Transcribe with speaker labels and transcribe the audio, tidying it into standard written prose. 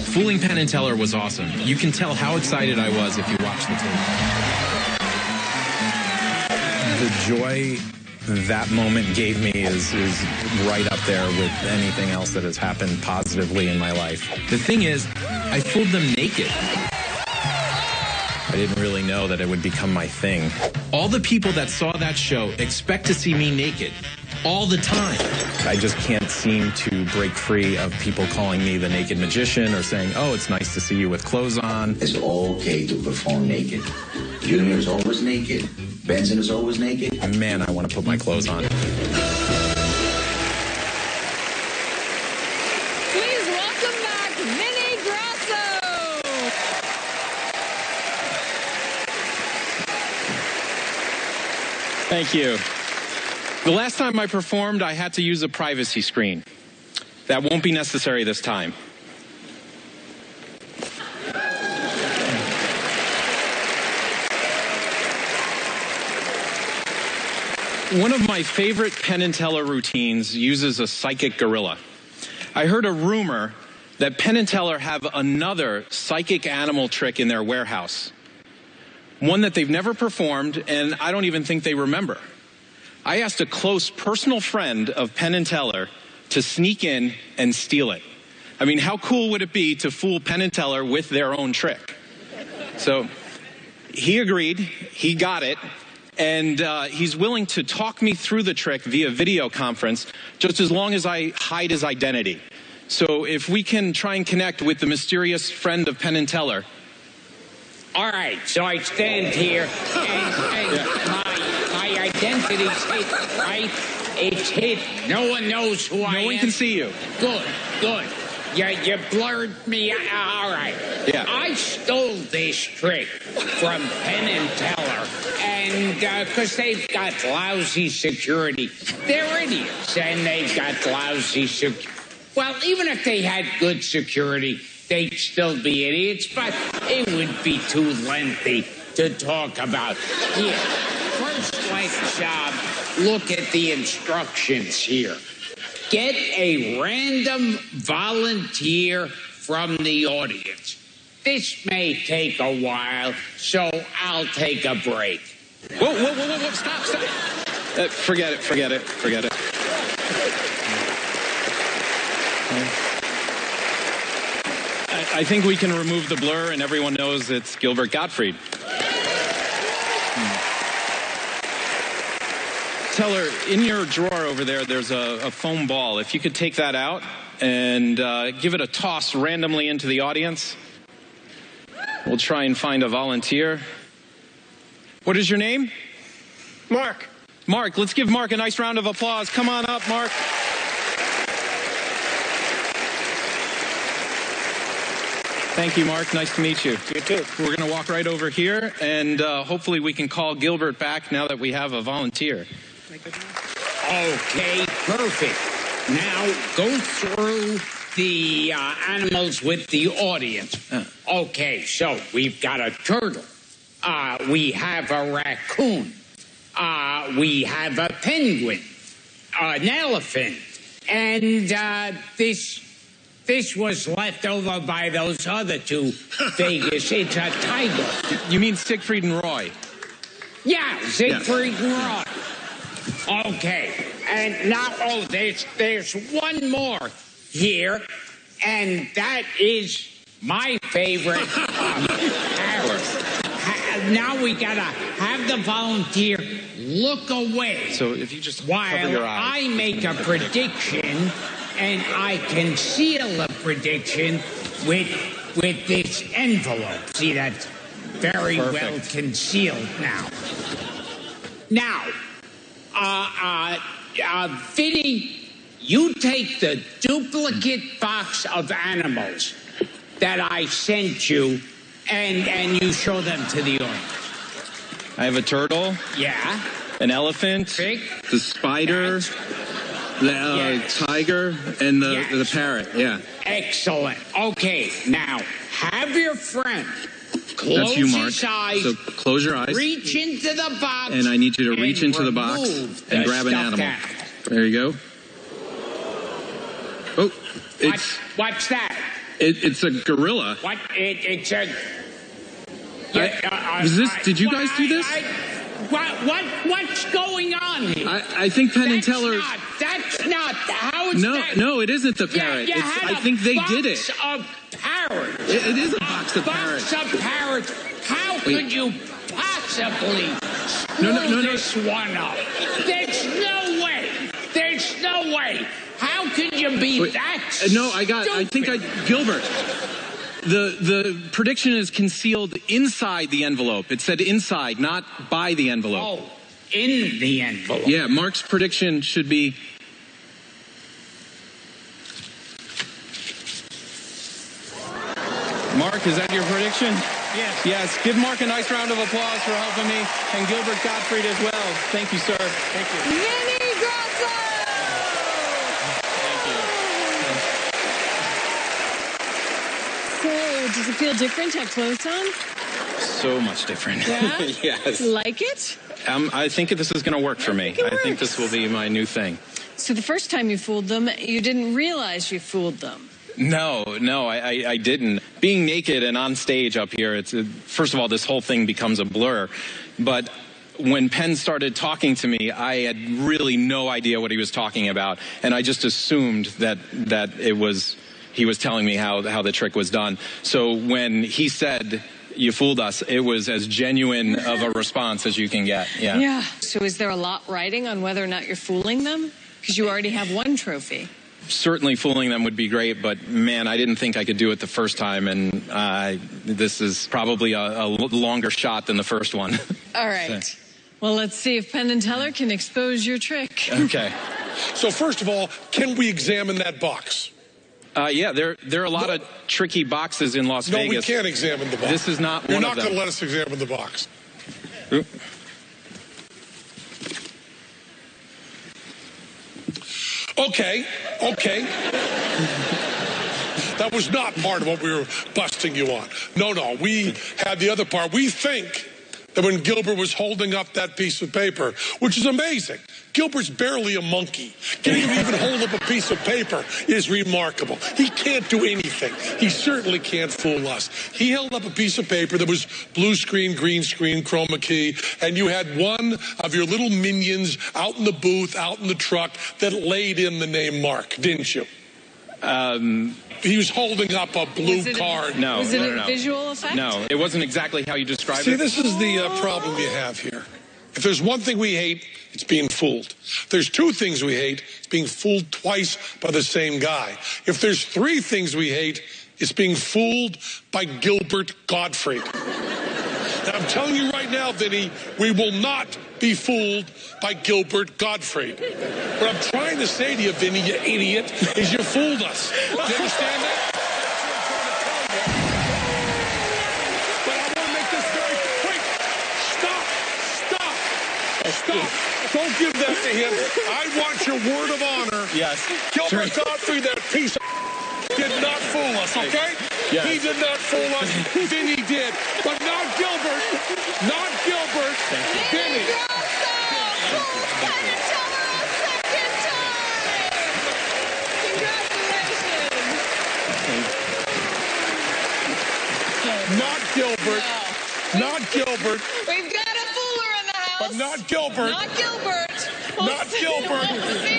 Speaker 1: Fooling Penn and Teller was awesome. You can tell how excited I was if you watch the tape. The joy that moment gave me is right up there with anything else that has happened positively in my life. The thing is, I fooled them naked. I didn't really know that it would become my thing. All the people that saw that show expect to see me naked all the time. I just can't seem to break free of people calling me the naked magician or saying, oh, it's nice to see you with clothes on.
Speaker 2: It's okay to perform naked. Junior is always naked. Benson is always naked.
Speaker 1: Man, I want to put my clothes on.
Speaker 3: Please welcome back Vinny Grosso.
Speaker 4: Thank you. The last time I performed, I had to use a privacy screen. That won't be necessary this time. One of my favorite Penn and Teller routines uses a psychic gorilla. I heard a rumor that Penn and Teller have another psychic animal trick in their warehouse. One that they've never performed, and I don't even think they remember. I asked a close personal friend of Penn and Teller to sneak in and steal it. I mean, how cool would it be to fool Penn and Teller with their own trick? So he agreed, he got it, and he's willing to talk me through the trick via video conference, just as long as I hide his identity. So if we can try and connect with the mysterious friend of Penn and Teller.
Speaker 5: All right, so I stand here, and my identity's hidden, right? It's hidden. No one knows who I am.
Speaker 4: No one can see you.
Speaker 5: Good, good. You blurred me. All right.
Speaker 4: Yeah.
Speaker 5: I stole this trick from Penn and Teller, and because they've got lousy security. They're idiots, and they've got lousy security. Well, even if they had good security, they'd still be idiots, but it would be too lengthy to talk about. Here, first let's look at the instructions here. Get a random volunteer from the audience. This may take a while, so I'll take a break.
Speaker 4: Whoa, stop. Forget it. I think we can remove the blur and everyone knows it's Gilbert Gottfried. Teller, in your drawer over there, there's a foam ball. If you could take that out and give it a toss randomly into the audience. We'll try and find a volunteer. What is your name?
Speaker 6: Mark.
Speaker 4: Mark, let's give Mark a nice round of applause. Come on up, Mark. Thank you, Mark. Nice to meet you.
Speaker 6: You too.
Speaker 4: We're going to walk right over here, and hopefully we can call Gilbert back now that we have a volunteer.
Speaker 5: Okay, perfect. Now go through the animals with the audience. Okay, so we've got a turtle. We have a raccoon. We have a penguin, an elephant, and this was left over by those other two Vegas. It's a tiger.
Speaker 4: You mean Siegfried and Roy?
Speaker 5: Yeah, Siegfried and Roy. Okay, and now, there's one more here, and that is my favorite parrot. Now we gotta have the volunteer look away.
Speaker 4: So if you just
Speaker 5: while
Speaker 4: cover your eyes.
Speaker 5: I make a prediction, and I conceal a prediction with this envelope. See, that's very
Speaker 4: Perfect.
Speaker 5: well concealed now. Now, Vinny, you take the duplicate box of animals that I sent you, and you show them to the audience.
Speaker 4: I have a turtle.
Speaker 5: Yeah.
Speaker 4: An elephant.
Speaker 5: Big.
Speaker 4: The spider.
Speaker 5: Yes.
Speaker 4: Tiger and the
Speaker 5: Yes.
Speaker 4: parrot. Yeah.
Speaker 5: Excellent. Okay, now have your friend close
Speaker 4: That's you, Mark.
Speaker 5: his eyes.
Speaker 4: So close your eyes.
Speaker 5: Reach into the box.
Speaker 4: And I need you to reach
Speaker 5: and
Speaker 4: into the box
Speaker 5: remove
Speaker 4: and
Speaker 5: the
Speaker 4: grab an
Speaker 5: stuffed
Speaker 4: animal. There you go. Oh, it's
Speaker 5: What's that?
Speaker 4: It's a gorilla.
Speaker 5: What? It's a...
Speaker 4: Did you guys do this?
Speaker 5: What's going on here?
Speaker 4: I think Penn and Teller...
Speaker 5: That's not... How is that?
Speaker 4: No, it isn't the parrot. I think they did it.
Speaker 5: Of parrots.
Speaker 4: It is a box of parrots.
Speaker 5: Box of parrots. How could you possibly screw this one up? There's no way. There's no way. How could you be that stupid?
Speaker 4: No, Gilbert. The prediction is concealed inside the envelope. It said inside, not by the envelope.
Speaker 5: Oh, in the envelope.
Speaker 4: Yeah, Mark's prediction should be... Mark, is that your prediction?
Speaker 5: Yes.
Speaker 4: Yes. Give Mark a nice round of applause for helping me, and Gilbert Gottfried as well. Thank you, sir. Thank you.
Speaker 3: Vinny Grosso! So, does it feel different at close on?
Speaker 4: So much different.
Speaker 3: Yeah?
Speaker 4: Yes.
Speaker 3: Like it?
Speaker 4: I think this is going to work for me. I think this will be my new thing.
Speaker 3: So the first time you fooled them, you didn't realize you fooled them.
Speaker 4: No, I didn't. Being naked and on stage up here, first of all, this whole thing becomes a blur. But when Penn started talking to me, I had really no idea what he was talking about. And I just assumed that he was telling me how the trick was done. So when he said, "You fooled us," it was as genuine of a response as you can get. Yeah.
Speaker 3: So is there a lot riding on whether or not you're fooling them? Because you already have one trophy.
Speaker 4: Certainly fooling them would be great, but man, I didn't think I could do it the first time, and this is probably a longer shot than the first one.
Speaker 3: All right. Well, let's see if Penn and Teller can expose your trick.
Speaker 4: Okay.
Speaker 6: So first of all, can we examine that box?
Speaker 4: Yeah, there are a lot of tricky boxes in Las Vegas.
Speaker 6: No, we can't examine the box.
Speaker 4: This is not one of them.
Speaker 6: You're not going to let us examine the box.
Speaker 4: Oop.
Speaker 6: Okay. That was not part of what we were busting you on. No, we had the other part. We think that when Gilbert was holding up that piece of paper, which is amazing. Gilbert's barely a monkey. Getting him even hold up a piece of paper is remarkable. He can't do anything. He certainly can't fool us. He held up a piece of paper that was blue screen, green screen, chroma key, and you had one of your little minions out in the booth, out in the truck, that laid in the name Mark, didn't you? He was holding up a blue card.
Speaker 4: No.
Speaker 3: Was it a visual effect?
Speaker 4: No, it wasn't exactly how you described it.
Speaker 6: See, this is the problem you have here. If there's one thing we hate, it's being fooled. If there's two things we hate, it's being fooled twice by the same guy. If there's three things we hate, it's being fooled by Gilbert Gottfried. And I'm telling you right now, Vinny, we will not be fooled by Gilbert Gottfried. What I'm trying to say to you, Vinny, you idiot, is you fooled us. Do you understand that? But I want to make this very quick. Stop. Don't give that to him. I want your word of honor.
Speaker 4: Yes.
Speaker 6: Gilbert Gottfried, that piece of did not fool us, okay?
Speaker 4: Yes.
Speaker 6: He did not fool us. Vinny did. But not Gilbert. Not Gilbert. Vinny.
Speaker 3: Grosso! Penn and Teller a second time! Congratulations!
Speaker 6: Not Gilbert.
Speaker 3: No.
Speaker 6: Not Gilbert.
Speaker 3: We've got a fooler in the house.
Speaker 6: But not Gilbert.
Speaker 3: Not Gilbert.
Speaker 6: Not Gilbert.
Speaker 3: We'll see